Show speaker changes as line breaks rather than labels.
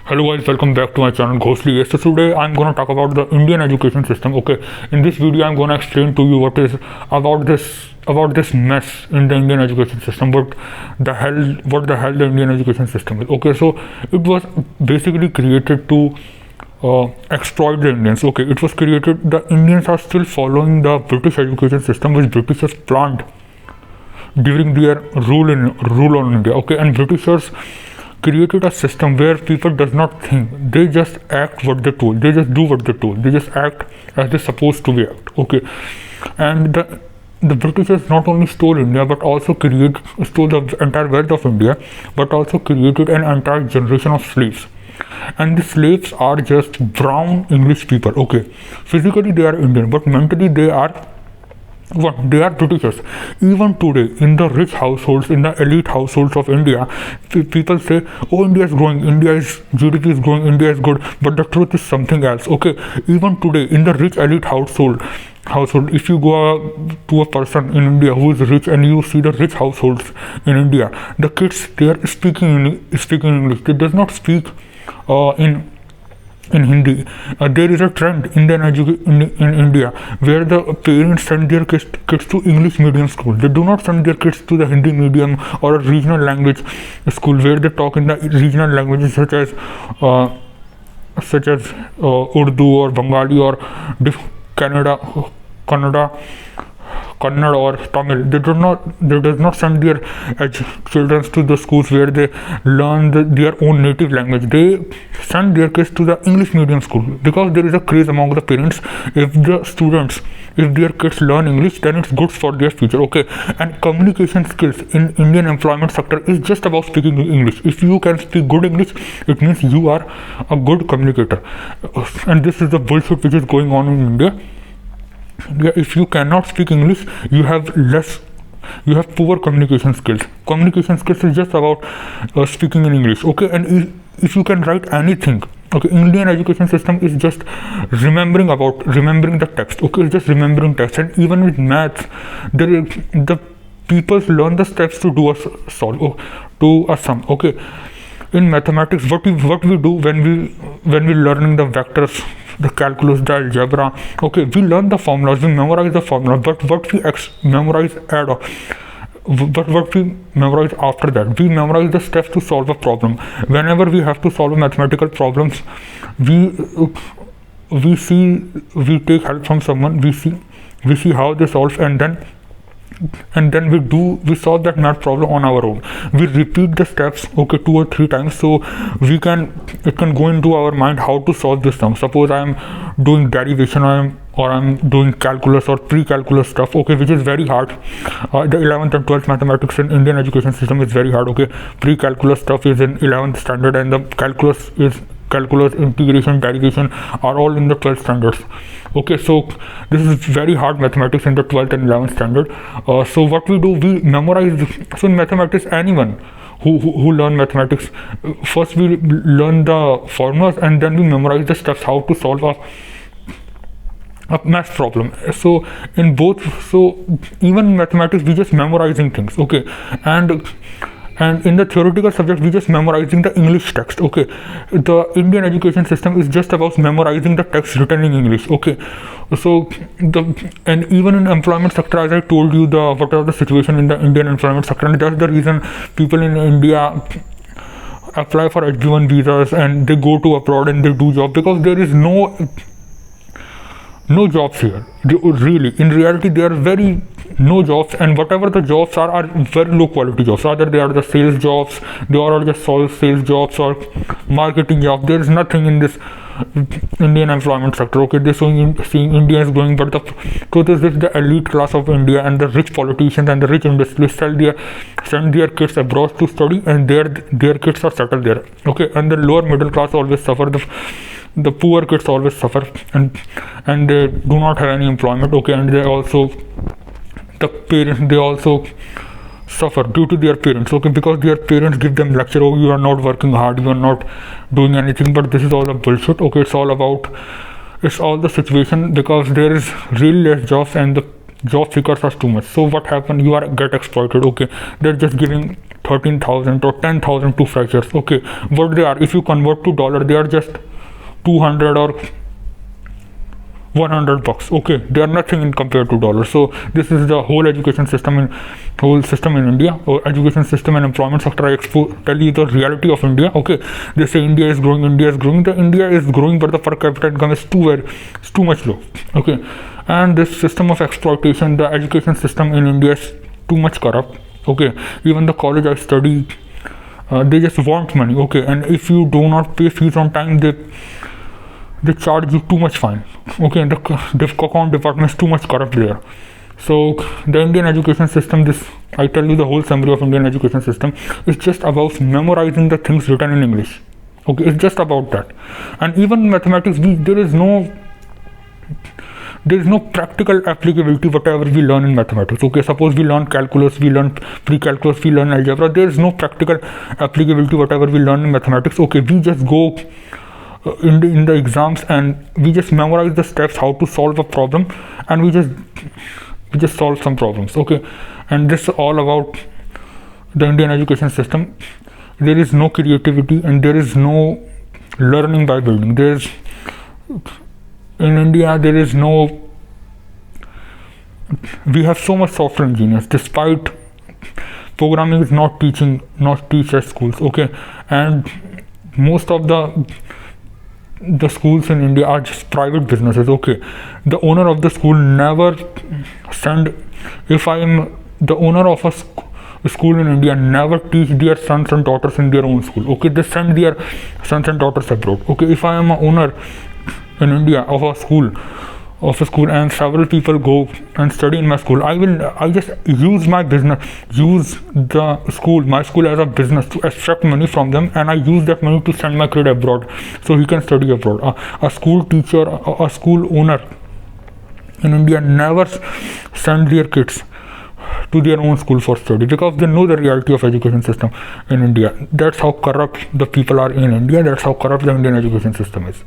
Hello guys, welcome back to my channel Ghostly. Yes, so today I'm gonna talk about the Indian education system. Okay, in this video I'm gonna explain to you what is about this mess in the Indian education system. What the hell the Indian education system is. Okay, so it was basically created to exploit the Indians. Okay, it was created. The Indians are still following the British education system, which Britishers planned during their rule on India. Okay, and Britishers created a system where people does not think, they just act what they told, they just do what they told, they just act as they're supposed to be act. Okay, and the Britishers not only stole India but also stole the entire wealth of India, but also created an entire generation of slaves. And the slaves are just brown English people. Okay, physically they are Indian, but mentally they are they are Britishers. Even today, in the rich households, in the elite households of India, people say, "Oh, India is growing. India's GDP is growing. India is good." But the truth is something else. Okay, even today, in the rich elite household, if you go to a person in India who is rich and you see the rich households in India, the kids they are speaking English. They does not speak in Hindi. There is a trend in India where the parents send their kids to English medium school. They do not send their kids to the Hindi medium or a regional language school where they talk in the regional languages such as Urdu or Bengali or Kannada or Tamil. They does not send their children to the schools where they learn their own native language. They send their kids to the English medium school because there is a craze among the parents. If their kids learn English, then it's good for their future. Okay, and communication skills in Indian employment sector is just about speaking English. If you can speak good English, it means you are a good communicator. And this is the bullshit which is going on in India. If you cannot speak English, you have poor communication skills. Communication skills is just about speaking in English. Okay, and if you can write anything, okay, Indian education system is just remembering the text. Okay, it's just remembering text. And even with maths, the people learn the steps to do a sum. Okay, in mathematics, what we do when we learning the vectors, the calculus, the algebra, okay, we learn the formulas, we memorize the formula, but what we memorize after that, we memorize the steps to solve a problem. Whenever we have to solve mathematical problems, we take help from someone, we see how they solve, and then we solve that math problem on our own. We repeat the steps, okay, 2 or 3 times, so it can go into our mind how to solve this sum. Suppose I am doing derivation or I'm doing calculus or pre-calculus stuff, okay, which is very hard. The 11th and 12th mathematics in Indian education system is very hard. Okay, pre-calculus stuff is in 11th standard, and the calculus, integration, derivation are all in the 12th standards. Okay, so this is very hard mathematics in the 12th and 11th standard. So what we do, we memorize. So in mathematics, anyone who learn mathematics, first we learn the formulas and then we memorize the steps how to solve a math problem. So even in mathematics we just memorizing things. Okay, and in the theoretical subject we just memorizing the English text. Okay, the Indian education system is just about memorizing the text written in English. Okay, so and even in employment sector, as I told you, what are the situation in the Indian employment sector, and that's the reason people in India apply for H1 visas and they go to abroad and they do job, because there is no jobs here. Really, in reality, there are no jobs, and whatever the jobs are very low quality jobs. Either they are the sales jobs, they are just sales jobs or marketing jobs. There is nothing in this Indian employment sector. Okay, they're seeing Indians growing, but the truth is this: the elite class of India and the rich politicians and the rich industries send their kids abroad to study, and their kids are settled there. Okay, and the lower middle class always suffer. The poor kids always suffer, and they do not have any employment. Okay, and the parents also suffer due to their parents. Okay, because their parents give them lecture, oh, you are not working hard, you are not doing anything. But this is all a bullshit. Okay, it's all the situation, because there is really less jobs, and job seekers are too much. So what happened? You are get exploited. Okay, they're just giving 13,000 or 10,000 to freshers. Okay, what they are, if you convert to dollar, they are just 200 or 100 bucks. Okay, they are nothing in compared to dollars. So this is the whole education system in India, or education system and employment sector. I tell you the reality of India. Okay, they say India is growing. The India is growing, but the per capita income is too much low. Okay, and this system of exploitation, the education system in India is too much corrupt. Okay, even the college I study, they just want money. Okay, and if you do not pay fees on time, they charge you too much fine. Okay, and the account department is too much corrupt there. So the Indian education system, this I tell you the whole summary of Indian education system is just about memorizing the things written in English. Okay, it's just about that. And even mathematics, there is no practical applicability whatever we learn in mathematics. Okay, suppose we learn calculus, we learn pre-calculus, we learn algebra. There is no practical applicability whatever we learn in mathematics. Okay, we just go in the exams and we just memorize the steps how to solve a problem, and we just solve some problems. Okay, and this is all about the Indian education system. There is no creativity and there is no learning by building. In India, we have so much software engineers, despite programming is not teach at schools. Okay, and most of the schools in India are just private businesses. Okay, the owner of the school never send. If I am the owner of a school in India, never teach their sons and daughters in their own school. Okay, they send their sons and daughters abroad. Okay, if I am a owner in India of a school and several people go and study in my school, I just use my school as a business to extract money from them, and I use that money to send my kid abroad so he can study abroad. A school teacher, a school owner in India never send their kids to their own school for study, because they know the reality of education system in India. That's how corrupt the people are in India. That's how corrupt the Indian education system is.